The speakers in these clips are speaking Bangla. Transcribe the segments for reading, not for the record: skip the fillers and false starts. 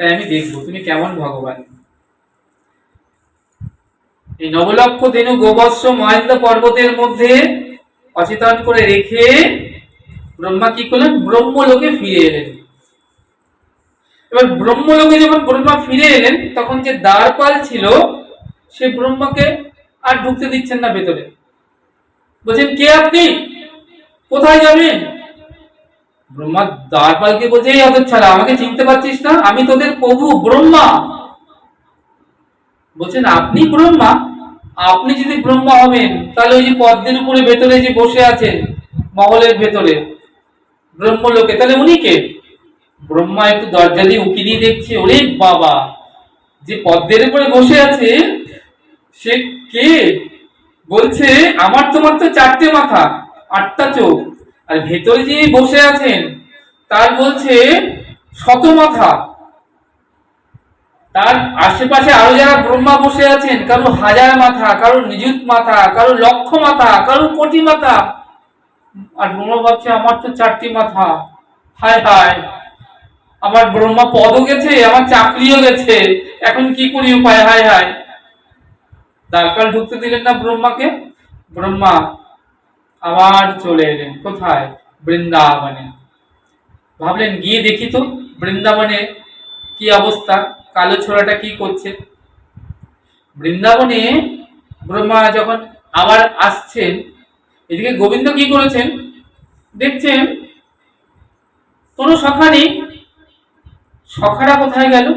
তাই আমি দেখবো তুমি কেমন ভগবান। এই নবলক্ষ ধেনু গোবৎস মহেন্দ্র পর্বতের মধ্যে অচেতন করে রেখে ব্রহ্মা কি করলেন, ব্রহ্মলোকে ফিরে এলেন। এবার ব্রহ্মলোকে যখন ব্রহ্মা ফিরে এলেন, তখন যে দ্বারপাল ছিল সে ব্রহ্মাকে আর ঢুকতে দিচ্ছেন না ভেতরে। বলছেন, কে আপনি, কোথায় যাবেন? ব্রহ্মা দ্বারপালকে বলছে, এই হতচ্ছাড়া, আমাকে চিনতে পারছিস না? আমি তোদের প্রভু ব্রহ্মা। বলছেন, আপনি ব্রহ্মা? আপনি যদি ব্রহ্মা হবেন তাহলে ওই যে পদ্মের উপরে ভেতরে যে বসে আছেন মহলের ভেতরে ব্রহ্মলোকে, তাহলে উনি কে? ব্রহ্মা একটু দরজা দিয়ে উকি দিয়ে দেখছে, ওরে বাবা, যে পদ্মের উপরে বসে আছে সে কে? বলছে, আমার তোমার তো 4টে মাথা 8টা চোখ, আর ভেতরে যে বসে আছেন তার বলছে 100 মাথা। তার আশেপাশে আরো যারা ব্রহ্মা বসে আছেন, কারো 1000 মাথা, কারো নিযুত মাথা, কারো 1,00,000 মাথা, কারো কোটি মাথা। আর ব্রহ্মা ভাবছে, আমার তো 4টি মাথা, হায় হায়, আমার ব্রহ্মা পদও গেছে, আমার চাকরিও গেছে, এখন কি করি উপায়, হায় হায়। দ্বারপাল ঢুকতে দিলেন না ব্রহ্মাকে। ব্রহ্মা আবার চলে এলেন কোথায়, বৃন্দাবনে। ভাবলেন গিয়ে দেখি তো বৃন্দাবনে কি অবস্থা, কালো ছোড়াটা কি করছে। বৃন্দাবনে ব্রহ্মা যখন আবার আসছেন, এদিকে গোবিন্দ কি করেছেন দেখছেন, কোনো সখা নেই। সখারা কোথায় গেল?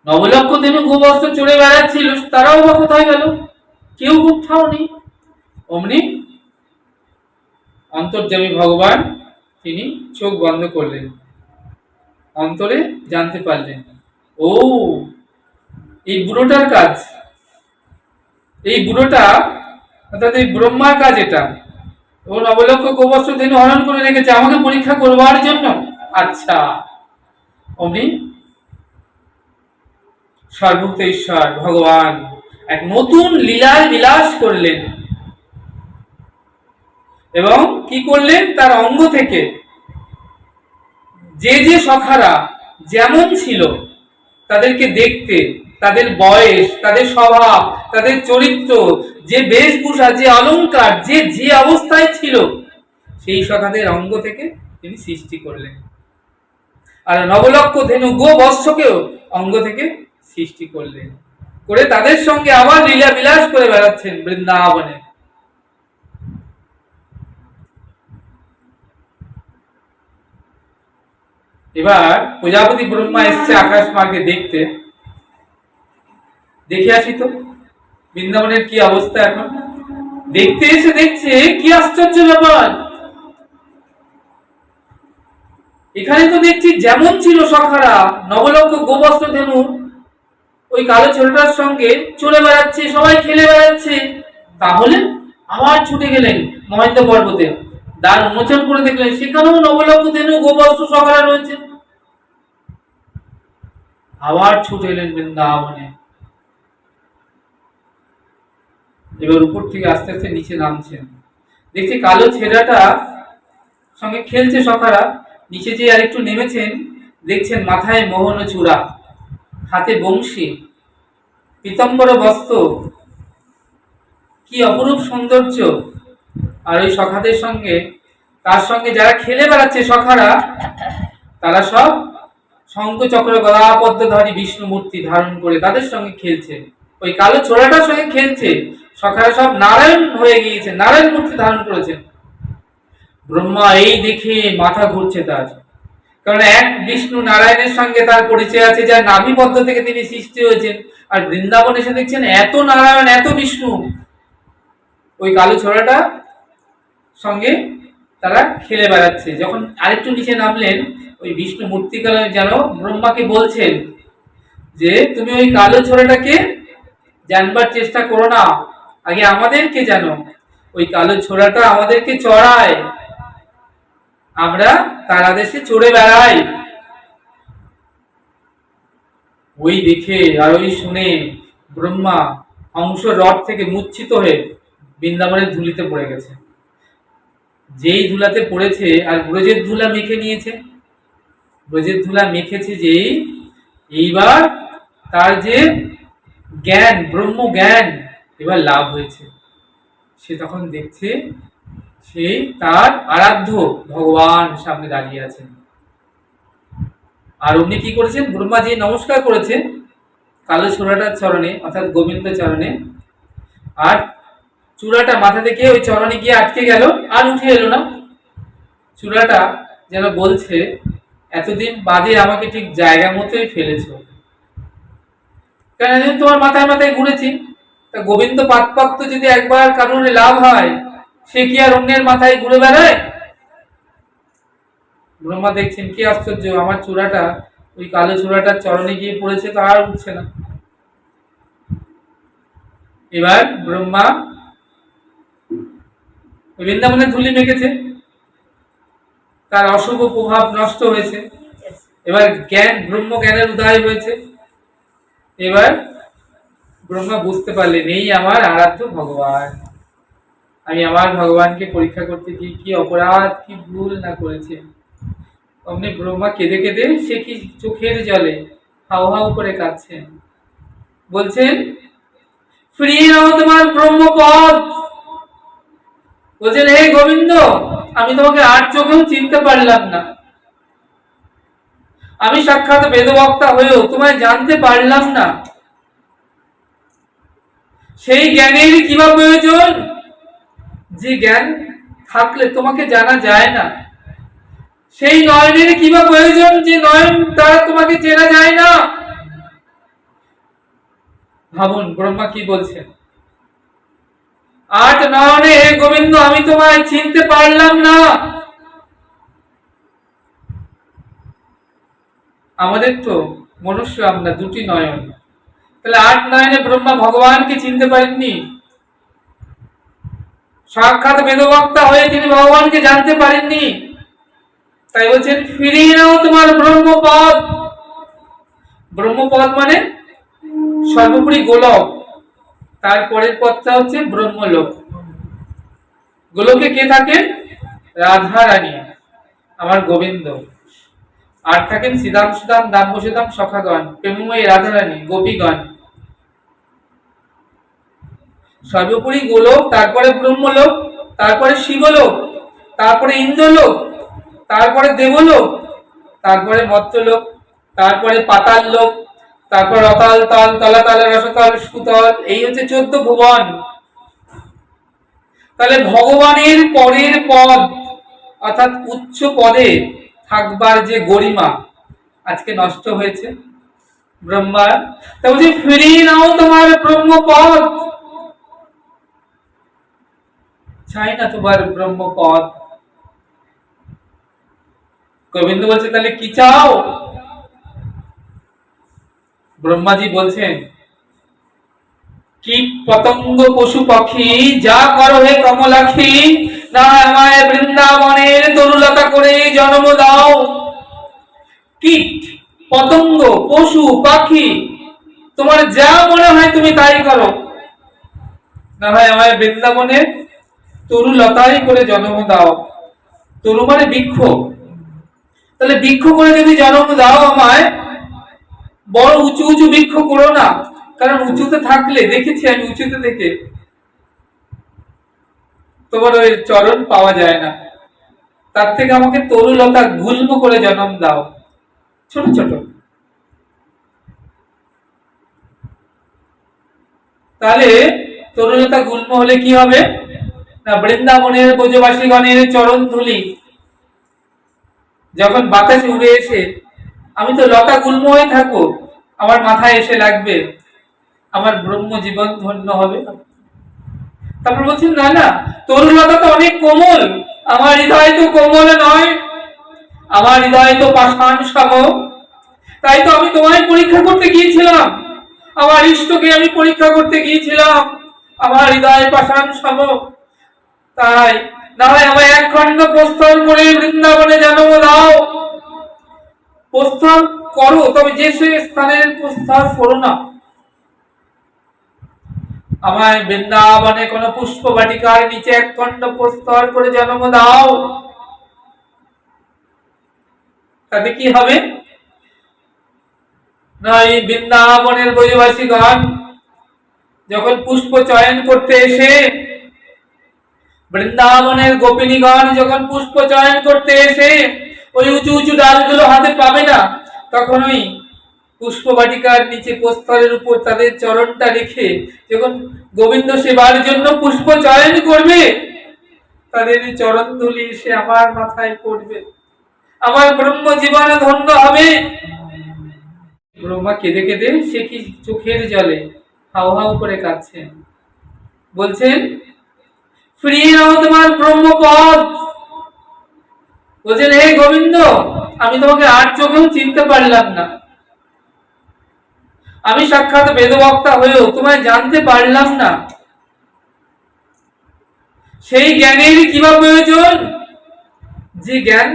নবলক্ষ ধেনু গোবস্ত্র চড়ে বেড়াচ্ছিল, তারাও বা কোথায় গেল? কেউ কোথাও নেই। অমনি অন্তর্যামী ভগবান তিনি চোখ বন্ধ করলেন, অন্তরে জানতে পারলেন, ও এই বুড়োটার কাজ, এই বুড়োটা অর্থাৎ এই ব্রহ্মার কাজ এটা। ও নবলক্ষ গোবস্ত্র ধেনু হরণ করে রেখেছে আমাকে পরীক্ষা করবার জন্য। আচ্ছা, অমনি সর্বভূত ঈশ্বর ভগবান এক নতুন লীলায় বিলাস করলেন, এবং কি করলেন, তার অঙ্গ থেকে যে যে সখারা যেমন ছিল তাদেরকে দেখতে, তাদের বয়স, তাদের স্বভাব, তাদের চরিত্র, যে বেশভূষা, যে অলংকার, যে যে অবস্থায় ছিল, সেই সখাদের অঙ্গ থেকে তিনি সৃষ্টি করলেন। আর নবলক্ষ ধেনু গোবৎসকেও অঙ্গ থেকে সৃষ্টি করলেন, করে তাদের সঙ্গে আবার লীলা বিলাস করে বেড়াচ্ছেন বৃন্দাবনে। এবার প্রজাপতি ব্রহ্মা এসছে আকাশ মার্গে দেখতে, দেখে আসি তো বৃন্দাবনের কি অবস্থা এখন। দেখতে এসে দেখছে কি আশ্চর্য ব্যাপার, এখানে তো দেখছি যেমন ছিল সখারা নবলক্ষ গোবস্ত্র ধেনু ওই কালো ছেলেটার সঙ্গে চলে বেড়াচ্ছে, সবাই খেলে বেড়াচ্ছে। তাহলে আবার ছুটে গেলেন মহেন্দ্র পর্বতে, দ্বার উন্মোচন করে দেখলেন সেখানেও নবলক্ষ ধেনু গোবস্ত্র সখারা রয়েছে। আবার ছুটে এলেন বৃন্দাবনে। এবার উপর থেকে আস্তে আস্তে নিচে নামছেন, দেখছি কালো ছেলেটা সঙ্গে খেলছে সখারা। নিচে যে আরেকটু নেমেছেন, দেখছেন মাথায় মোহন চূড়া, হাতে বংশী, পীতাম্বর বস্ত্র, কি অপরূপ সৌন্দর্য। আর ওই সখাদের সঙ্গে, তার সঙ্গে যারা খেলে বেড়াচ্ছে সখারা, তারা সব শঙ্খ চক্র গদা পদ্মধারী বিষ্ণু মূর্তি ধারণ করে তাদের সঙ্গে খেলছে। ওই কালো ছোড়াটার সঙ্গে খেলছে, সখারা সব নারায়ণ হয়ে গিয়েছে, নারায়ণ মূর্তি ধারণ করেছেন। ব্রহ্মা এই দেখে মাথা ঘুরছে তার, কারণ এক বিষ্ণু নারায়ণের সঙ্গে তার পরিচয় আছে, যার নাভি পদ্ম থেকে তিনি সৃষ্টি হয়েছেন। আর বৃন্দাবন এসে দেখছেন এত নারায়ণ, এত বিষ্ণু, ওই কালো ছোড়াটা সঙ্গে তারা খেলে বেড়াচ্ছে। যখন আরেকটু নিচে নামলেন, ওই বিষ্ণু মূর্তিকাল যেন ব্রহ্মাকে বলছেন যে তুমি ওই কালো ছোড়াটাকে জানবার চেষ্টা করো না, আগে আমাদেরকে জানো। ওই কালো ছোড়াটা আমাদেরকে চড়ায়, আমরা তার আদেশে চড়ে বেড়াই। ওই দেখে আর ওই শুনে ব্রহ্মা হংস রথ থেকে মূর্ছিত হয়ে বৃন্দাবনের ধুলিতে পড়ে গেছে। যেই ধুলাতে পড়েছে আর ব্রজের ধুলা মেখে নিয়েছে, ব্রজের ধুলা মেখেছে যেই, এইবার তার যে জ্ঞান, ব্রহ্ম জ্ঞান এবার লাভ হয়েছে। সে তখন দেখছে সে তার আরাধ্য ভগবান সামনে দাঁড়িয়ে আছেন। আর উনি কি করেছেন, ব্রহ্মাজি নমস্কার করেছেন কালো ছোড়াটার চরণে, অর্থাৎ গোবিন্দ চরণে, আর চূড়াটা মাথা থেকে ওই চরণে গিয়ে আটকে গেল, আর উঠে এলো না। চূড়াটা যেন বলছে এতদিন বাদে আমাকে ঠিক জায়গা মতোই ফেলেছ, কেন তোমার মাথায় মাথায় ঘুরেছি। তা গোবিন্দ পাদপ্রাপ্ত যদি একবার কারণে লাভ হয়, সে কি আর অন্যের মাথায় ঘুরে বেড়ায়? ব্রহ্মা দেখছেন কি আশ্চর্য, আমার চূড়াটা ওই কালো চূড়াটার চরণে গিয়ে পড়েছে, তো আর উঠছে না। এবার ব্রহ্মা বৃন্দাবনে ধুলি মেখেছে, তার অশুভ প্রভাব নষ্ট হয়েছে। এবার জ্ঞান, ব্রহ্ম জ্ঞানের উদয় হয়েছে। এবার ব্রহ্মা বুঝতে পারলেন এই আমার আরাধ্য ভগবান, আমি আমার ভগবানকে পরীক্ষা করতে গিয়ে কি অপরাধ, কি ভুল না করেছি। অমনি ব্রহ্মা কেঁদে কেঁদে, সে কি চোখের জলে হাউ হাউ করে কাঁদছেন, বলছেন ফিরিয়ে নাও তোমার ব্রহ্মপদ। বলছেন হে গোবিন্দ, আমি তোমাকে আর চোখেও চিনতে পারলাম না, আমি সাক্ষাৎ বেদবক্তা হয়েও তোমায় জানতে পারলাম না। সেই জ্ঞানের কিবা প্রয়োজন যে জ্ঞান থাকলে তোমাকে জানা যায় না, সেই নয়নের কিবা প্রয়োজন যে নয়ন দ্বারা তোমাকে চেনা যায় না। ভাবুন ব্রহ্মা কি বলছেন, আট নয়নে হে গোবিন্দ আমি তোমায় চিনতে পারলাম না। আমাদের তো মনুষ্য আমরা দুটি নয়ন, তাহলে আট নয়নে ব্রহ্মা ভগবানকে চিনতে পারেননি, সাক্ষাৎ বেদবক্তা হয়ে তিনি ভগবানকে জানতে পারেননি। তাই বলছেন ফিরিয়ে নাও তোমার ব্রহ্মপদ। ব্রহ্মপদ মানে সর্বোপরি গোলক, তারপরের পদটা হচ্ছে ব্রহ্মলোক। গোলকে কে থাকেন? রাধা রানী, আমার গোবিন্দ। আর থাকেন শ্রীদাম সুদাম দাম্বসুদাম সখাগণ, প্রেমময়ী রাধা রানী, গোপীগণ। সর্বোপরি গোলক, তারপরে ব্রহ্মলোক, তারপরে শিবলোক, তারপরে ইন্দ্রলোক, তারপরে দেবলোক, তারপরে মর্ত্যলোক, তারপরে পাতাল লোক, তারপর রতাল তল, তলাতল, রসতল, সুতল, এই হচ্ছে 14 ভুবন। তাহলে ভগবানের পরের পদ অর্থাৎ উচ্চ পদে থাকবার যে গরিমা আজকে নষ্ট হয়েছে ব্রহ্মার। তা বলছি ফিরিয়ে নাও তোমার ব্রহ্মপদ, চাই না তোমার ব্রহ্মপদ। গোবিন্দ বলছে তাহলে কি চাও? ব্রহ্মাজি বলছেন কীট পতঙ্গ পশু পক্ষী যা করো হে কমলাক্ষী, না আমায় বৃন্দাবনের তরুলতা করে জন্ম দাও। কীট পতঙ্গ পশু পাখি তোমার যা মনে হয় তুমি তাই করো, না হয় আমায় বৃন্দাবনের তরুলতাই করে জন্ম দাও। তরু মানে বৃক্ষ, তাহলে বৃক্ষ করে যদি জন্ম দাও আমায়, বড় উঁচু উঁচু বৃক্ষ করো না, কারণ উঁচুতে থাকলে দেখেছি আমি উঁচুতে থেকে তোমার ওই চরণ পাওয়া যায় না, তার থেকে আমাকে তরুলতা গুল্ম করে জন্ম দাও, ছোট ছোট। তাহলে তরুলতা গুল্ম হলে কি হবে না, বৃন্দাবনের ব্রজবাসীগণের চরণ ধুলি যখন বাতাসে উড়ে এসে, আমি তো লতা গুল্ম হয়ে থাকবো, আমার মাথায় এসে লাগবে, আমার ব্রহ্ম জীবন ধন্য হবে। তারপর বলছেন না না, তরুলতা তো অনেক কোমল, আমার হৃদয় তো কোমল নয়, আমার হৃদয় তো পাষাণ সম। তাই তো আমি তোমায় পরীক্ষা করতে গিয়েছিলাম, আমার ইষ্টকে আমি পরীক্ষা করতে গিয়েছিলাম, আমার হৃদয় পাষাণ সম। তাই না হয় আমায় এক খণ্ড প্রস্থান করে বৃন্দাবনে জন্ম দাও। প্রস্থান করো, তবে যে সে স্থানের প্রস্থান করো না, আমায় বৃন্দাবনে কোন পুষ্প বাটিকার নিচে এক খণ্ড প্রস্তর করে জন্ম দাও। তাতে কি হবে? নয় বৃন্দাবনের ব্রজবাসীগণ যখন পুষ্প চয়ন করতে এসে, বৃন্দাবনের গোপিনীগণ যখন পুষ্প চয়ন করতে এসে ওই উঁচু উঁচু ডালগুলো হাতে পাবে না, তখন ওই পুষ্প বাটিকার নিচে প্রস্তরের উপর তাদের চরণটা রেখে যখন গোবিন্দ সেবার জন্য পুষ্প চয়ন করবে, তাদের চরণ ধুলি এসে আমার মাথায় পড়বে, আমার ব্রহ্ম জীবন ধন্য হবে। ব্রহ্মা কেঁদে কেঁদে সে কি চোখের জলে হাউ হাউ করে কাঁদছেন, বলছেন ফিরিয়ে নাও তোমার ব্রহ্মপদ। বলছেন হে গোবিন্দ, আমি তোমাকে আর চোখেও চিনতে পারলাম না, আমি সাক্ষাৎ বেদবক্তা হয়েও তোমায় জানতে পারলাম না। সেই জ্ঞানের কিবা প্রয়োজন যে জ্ঞান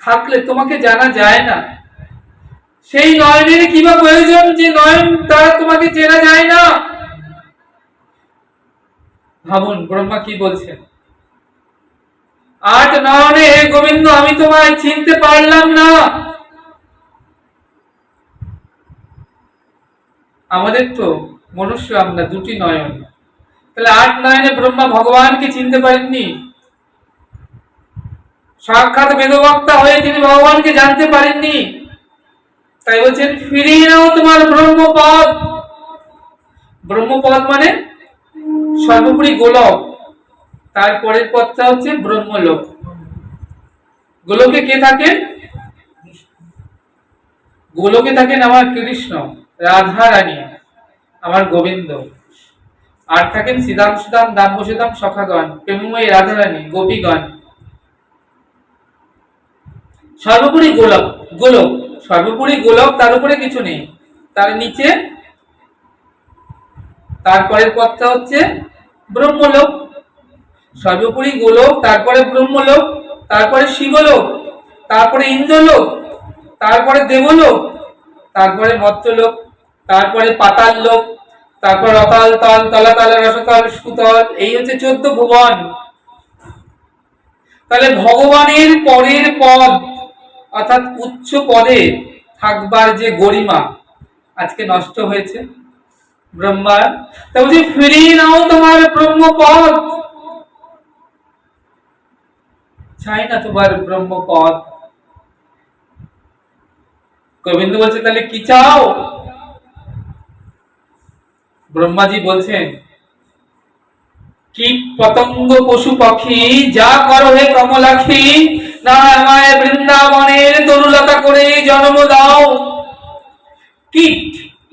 থাকলে তোমাকে জানা যায় না, সেই নয়নের কিবা প্রয়োজন যে নয়ন দ্বারা তোমাকে চেনা যায় না। ভাবুন ব্রহ্মা কি বলছেন, আট নয়নে হে গোবিন্দ আমি তোমায় চিনতে পারলাম না। আমাদের তো মনুষ্য আমরা দুটি নয়ন, তাহলে আট নয়নে ব্রহ্মা ভগবানকে চিনতে পারেননি, সাক্ষাৎ বেদবক্তা হয়ে তিনি ভগবানকে জানতে পারেননি। তাই বলছেন ফিরিয়ে নাও তোমার ব্রহ্মপদ। ব্রহ্মপদ মানে সর্বোপরি গোলক, তারপরের পদটা হচ্ছে ব্রহ্মলোক। গোলকে কে থাকেন? গোলকে থাকেন আমার কৃষ্ণ, রাধা রানী, আমার গোবিন্দ। আর থাকেন শ্রীদাম সুদাম দাম্ব সুদাম সখাগণ, প্রেমময়ী রাধা রানী, গোপীগণ। সর্বোপরি গোলক, গোলক সর্বোপরি গোলক, তার উপরে কিছু নেই, তার নিচে তারপরের পদটা হচ্ছে ব্রহ্মলোক। সর্বোপরি গোলক, তারপরে ব্রহ্মলোক, তারপরে শিবলোক, তারপরে ইন্দ্রলোক, তারপরে দেবলোক, তারপরে মর্ত্যলোক, তারপরে পাতাল লোক, তারপর রতাল তল, তলাতল, রসতল, সুতল, এই হচ্ছে 14 ভুবন। তাহলে ভগবানের পরের পদ অর্থাৎ উচ্চ পদে থাকবার যে গরিমা আজকে নষ্ট হয়েছে ব্রহ্মার। তা বলছি ফিরিয়ে নাও তোমার ব্রহ্মপদ, চাই না তোমার ব্রহ্মপদ। গোবিন্দ বলছে তাহলে কি চাও? ব্রহ্মাজি বলছেন কীট পতঙ্গ পশু পাখি যা করো হে কমলাক্ষী, না আমায় বৃন্দাবনের তরুলতা করে জন্ম দাও। কীট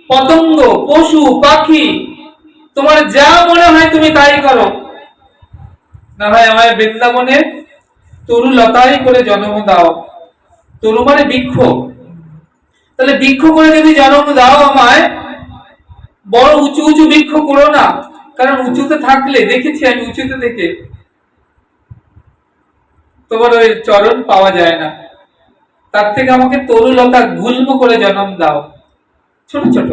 পতঙ্গ পশু পাখি তোমার যা মনে হয় তুমি তাই করো, না হয় আমায় বৃন্দাবনের তরুলতাই করে জন্ম দাও। তরু মানে বৃক্ষ, তাহলে বৃক্ষ করে যদি জন্ম দাও আমায়, বড় উঁচু উঁচু বৃক্ষ করো না, কারণ উঁচুতে থাকলে দেখেছি আমি উঁচুতে থেকে তোমার ওই চরণ পাওয়া যায় না, তার থেকে আমাকে তরুলতা গুল্ম করে জন্ম দাও, ছোট ছোট।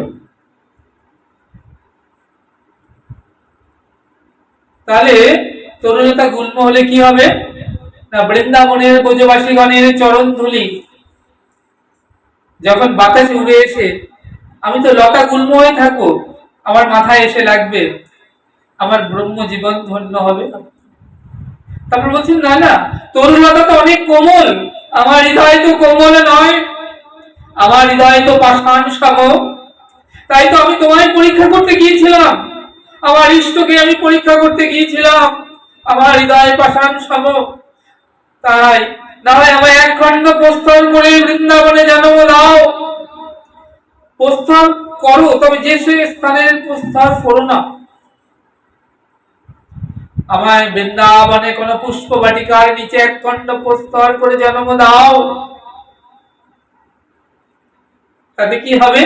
তাহলে তরুলতা গুল্ম হলে কি হবে না, বৃন্দাবনের ব্রজবাসীগণের চরণ ধুলি যখন বাতাসে উড়ে এসে, আমি তো লতা গুল্ম হয়ে থাকবো, আমার মাথায় এসে লাগবে, আমার ব্রহ্ম জীবন ধন্য হবে। তারপর বলছেন না না, তরুলতা তো অনেক কোমল, আমার হৃদয় তো কোমল নয়, আমার হৃদয় তো পাষাণ সম। তাই তো আমি তোমায় পরীক্ষা করতে গিয়েছিলাম, আমার ইষ্টকে আমি পরীক্ষা করতে গিয়েছিলাম, আমার হৃদয় পাষাণ সম। তাই না হয় আমায় এক খণ্ড প্রস্থান করে বৃন্দাবনে জন্ম দাও। প্রস্থান করো, তবে যে সে স্থানের প্রস্থান করো না, আমায় বৃন্দাবনে কোন পুষ্প বাটিকার নিচে এক খণ্ড প্রস্তর করে জন্ম দাও। তাতে কি হবে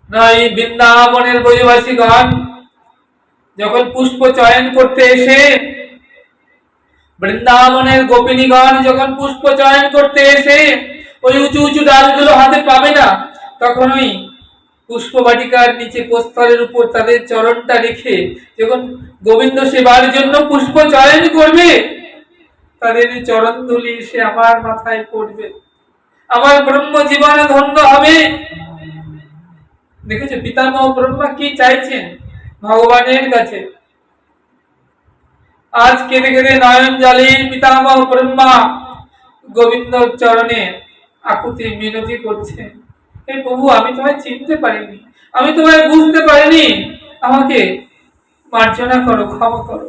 না, এই বৃন্দাবনের ব্রজবাসীগণ যখন পুষ্প চয়ন করতে এসে, বৃন্দাবনের গোপিনীগণ যখন পুষ্প চয়ন করতে এসে ওই উঁচু উঁচু ডালগুলো হাতে পাবে না, তখন ওই পুষ্প বাটিকার নিচে প্রস্তরের উপর তাদের চরণটা রেখে যখন গোবিন্দ সেবার জন্য পুষ্প চয়ন করবে, তাদের চরণ ধুলি এসে আমার মাথায় পড়বে, আমার ব্রহ্ম জীবন ধন্য হবে। দেখেছো পিতামহ ব্রহ্মা কি চাইছেন ভগবানের কাছে? আজ কেঁদে কেঁদে নয়ন জলে পিতামহ ব্রহ্মা গোবিন্দ চরণে আকুতি মিনতি করছে, হে প্রভু, আমি তোমায় চিনতে পারিনি, আমি তোমায় বুঝতে পারিনি, আমাকে মার্জনা করো, ক্ষমা করো।